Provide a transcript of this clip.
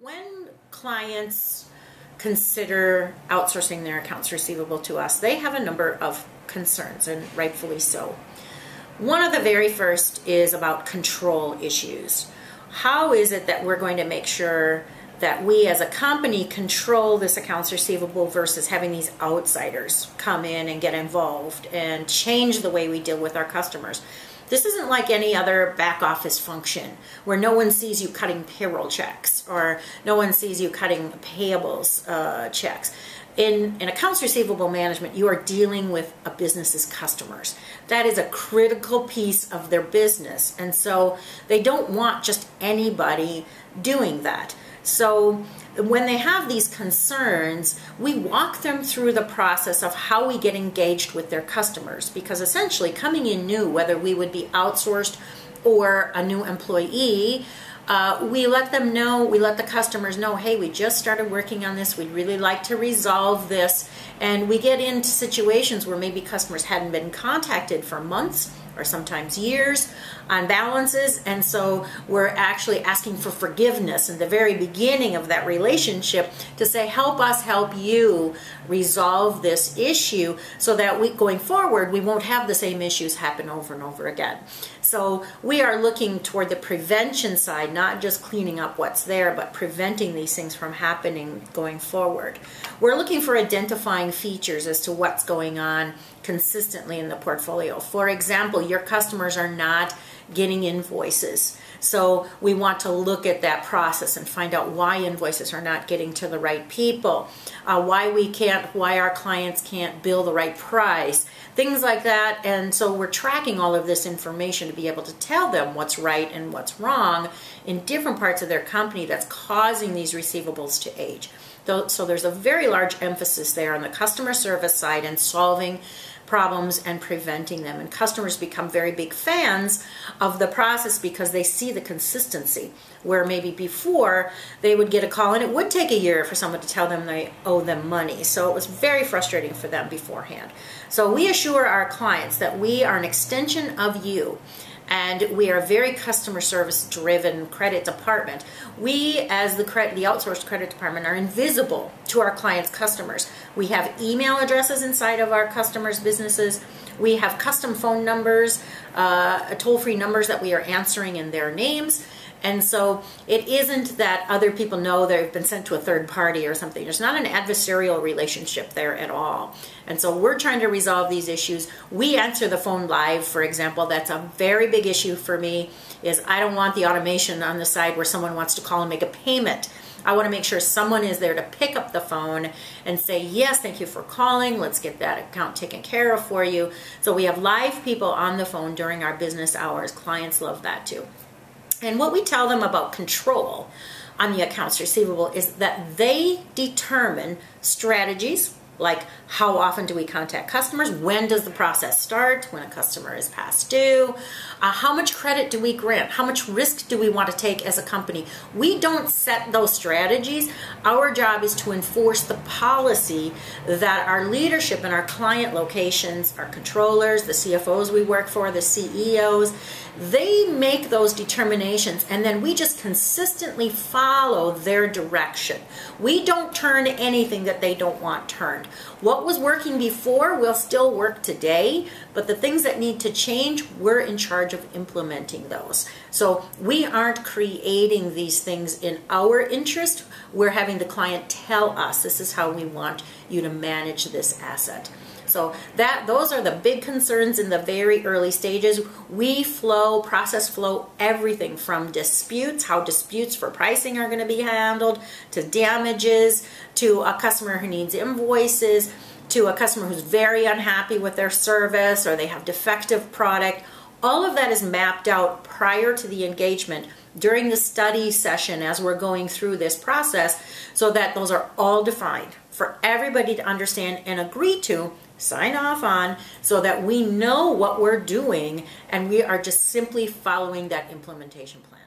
When clients consider outsourcing their accounts receivable to us, they have a number of concerns, and rightfully so. One of the very first is about control issues. How is it that we're going to make sure that we as a company control this accounts receivable versus having these outsiders come in and get involved and change the way we deal with our customers? This isn't like any other back office function where no one sees you cutting payroll checks or no one sees you cutting payables checks. In accounts receivable management, you are dealing with a business's customers. That is a critical piece of their business, and so they don't want just anybody doing that. So when they have these concerns, we walk them through the process of how we get engaged with their customers, because essentially coming in new, whether we would be outsourced or a new employee, we let them know, we let the customers know, hey, we just started working on this, we'd really like to resolve this, and we get into situations where maybe customers hadn't been contacted for months or sometimes years on balances, and so we're actually asking for forgiveness in the very beginning of that relationship to say, help us help you resolve this issue so that going forward we won't have the same issues happen over and over again. So we are looking toward the prevention side, not just cleaning up what's there, but preventing these things from happening going forward. We're looking for identifying features as to what's going on consistently in the portfolio. For example, your customers are not getting invoices. So we want to look at that process and find out why invoices are not getting to the right people, why our clients can't bill the right price, things like that. And so we're tracking all of this information to be able to tell them what's right and what's wrong in different parts of their company that's causing these receivables to age. So there's a very large emphasis there on the customer service side and solving problems and preventing them. And customers become very big fans of the process because they see the consistency, where maybe before they would get a call and it would take a year for someone to tell them they owe them money. So it was very frustrating for them beforehand. So we assure our clients that we are an extension of you, and we are a very customer service driven credit department. We, as the outsourced credit department, are invisible to our clients' customers. We have email addresses inside of our customers' businesses. We have custom phone numbers, toll-free numbers that we are answering in their names. And so it isn't that other people know they've been sent to a third party or something. There's not an adversarial relationship there at all. And so we're trying to resolve these issues. We answer the phone live, for example. That's a very big issue for me, is I don't want the automation on the side where someone wants to call and make a payment. I want to make sure someone is there to pick up the phone and say, yes, thank you for calling. Let's get that account taken care of for you. So we have live people on the phone during our business hours. Clients love that too. And what we tell them about control on the accounts receivable is that they determine strategies like how often do we contact customers, when does the process start, when a customer is past due, how much credit do we grant, how much risk do we want to take as a company. We don't set those strategies. Our job is to enforce the policy that our leadership in our client locations, our controllers, the CFOs we work for, the CEOs, they make those determinations, and then we just consistently follow their direction. We don't turn anything that they don't want turned. What was working before will still work today, but the things that need to change, we're in charge of implementing those. So we aren't creating these things in our interest. We're having the client tell us, this is how we want you to manage this asset. So those are the big concerns in the very early stages. We process flow everything from disputes, how disputes for pricing are going to be handled, to damages, to a customer who needs invoices, to a customer who's very unhappy with their service or they have defective product. All of that is mapped out prior to the engagement during the study session as we're going through this process, so that those are all defined for everybody to understand and agree to, sign off on, so that we know what we're doing and we are just simply following that implementation plan.